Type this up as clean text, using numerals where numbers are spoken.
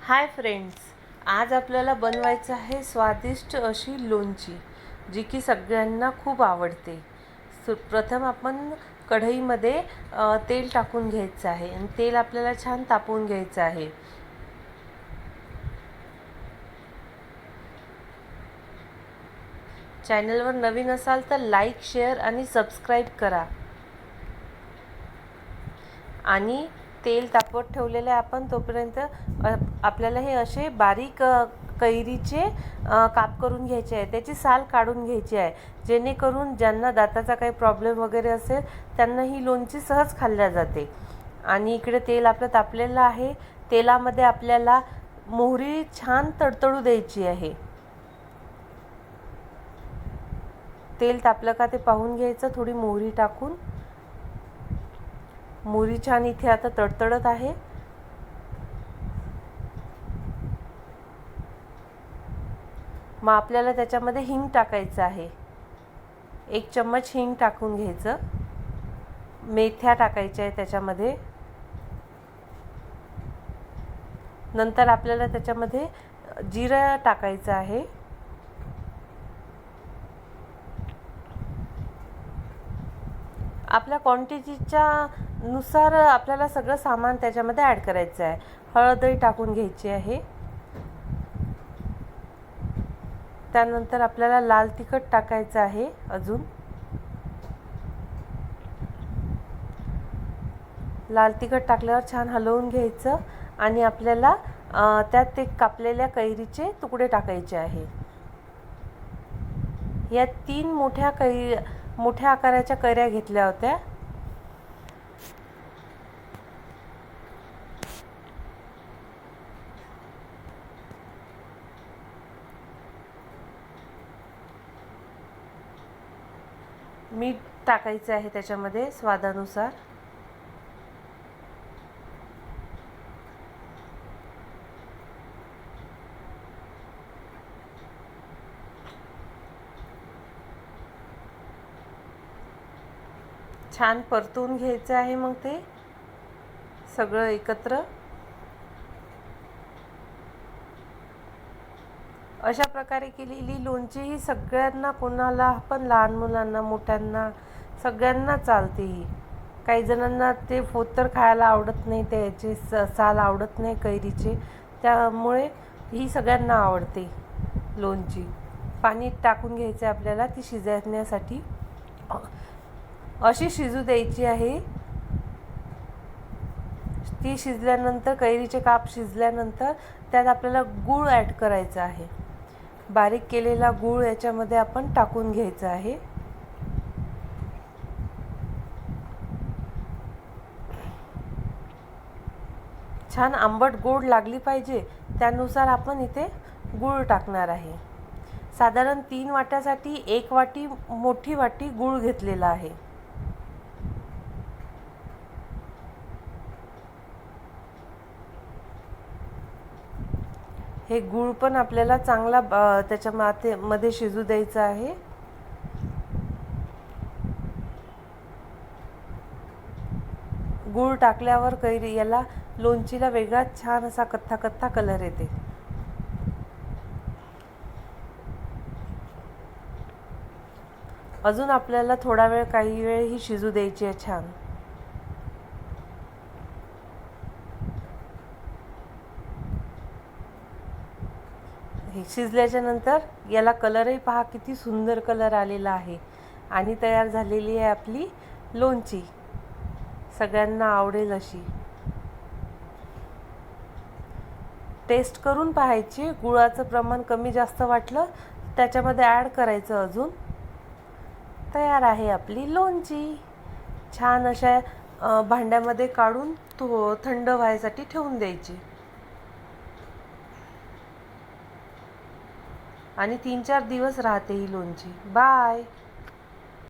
Hi friends, आज आपल्याला बनवायचं आहे स्वादिष्ट अशी लोणची, जी की सगळ्यांना खूप आवडते. प्रथम आपण कढईमध्ये तेल टाकून घ्यायचं आहे आणि तेल आपल्याला छान तापवून घ्यायचं आहे. चॅनलवर नवीन असाल तर लाईक, शेअर आणि सबस्क्राईब करा. आणि तेल तापवत ठेवलेले आपण तोपर्यंत आपल्याला हे असे बारीक कैरीचे काप करून घ्यायचे आहे. त्याची साल काढून घ्यायची आहे, जेणेकरून ज्यांना दाताचा काही प्रॉब्लेम वगैरे असेल त्यांना ही लोणची सहज खाल्ल्या जाते. आणि इकडे तेल आपलं तापलेलं आहे. तेलामध्ये आपल्याला मोहरी छान तडतडू द्यायची आहे. तेल तापलं का ते पाहून घ्यायचं. थोडी मोहरी टाकून मोहरी छान इथे आता तडतडत आहे. मग आपल्याला त्याच्यामध्ये हिंग टाकायचं आहे. 1 चम्मच हिंग टाकून घ्यायचं. मेथ्या टाकायच्या आहे त्याच्यामध्ये. नंतर आपल्याला त्याच्यामध्ये जिरं टाकायचं आहे. आपल्या क्वांटिटीच्या नुसार आपल्याला सगळं सामान त्याच्यामध्ये ॲड करायचं आहे. हळदही टाकून घ्यायची आहे. त्यानंतर आपल्याला लाल तिखट टाकायचं आहे. अजून लाल तिखट टाकल्यावर छान हलवून घ्यायचं आणि आपल्याला त्यात ते कापलेल्या कैरीचे तुकडे टाकायचे आहे. या 3 मोठ्या आकाराच्या कैऱ्या घेतल्या होत्या. मीठ टाकायचं आहे त्याच्यामध्ये स्वादानुसार. छान परतून घ्यायचं आहे. मग ते सगळं एकत्र अशा प्रकारे केलेली लोणची ही सगळ्यांना, कोणाला पण, लहान मुलांना, मोठ्यांना, सगळ्यांना चालते. ही काही जणांना ते फोतर खायला आवडत नाही, त्याचे साल आवडत नाही कैरीचे, त्यामुळे ही सगळ्यांना आवडते लोणची. पाणी टाकून घ्यायचं आहे आपल्याला ती शिजवण्यासाठी. अशी शिजू द्यायची आहे. ती शिजल्यानंतर, कैरीचे काप शिजल्यानंतर त्यात आपल्याला गूळ ॲड करायचा आहे. बारीक केलेला गूळ याच्यामध्ये आपण टाकून घ्यायचा आहे. छान आंबट गोड लागली पाहिजे त्यानुसार आपण इथे गूळ टाकणार आहे. साधारण 3 वाट्यासाठी 1 वाटी, मोठी वाटी गूळ घेतलेला आहे. हे गूळ पण आपल्याला चांगला त्याच्यामध्ये शिजू द्यायचं आहे. गूळ टाकल्यावर कैरी याला लोणचीला वेगळाच छान असा कत्था कत्था कलर येते. अजून आपल्याला थोडा वेळ, काही वेळ ही शिजू द्यायची आहे छान. हे शिजल्याच्या नंतर याला कलरही पहा, किती सुंदर कलर आलेला आहे. आणि तयार झालेली आहे आपली लोणची, सगळ्यांना आवडेल अशी. टेस्ट करून पाहायची. गुळाचं प्रमाण कमी जास्त वाटलं त्याच्यामध्ये ॲड करायचं अजून. तयार आहे आपली लोणची. छान अशा भांड्यामध्ये काढून थंड व्हायसाठी ठेवून द्यायची. आणि 3-4 दिवस राहते ही लोणची. बाय.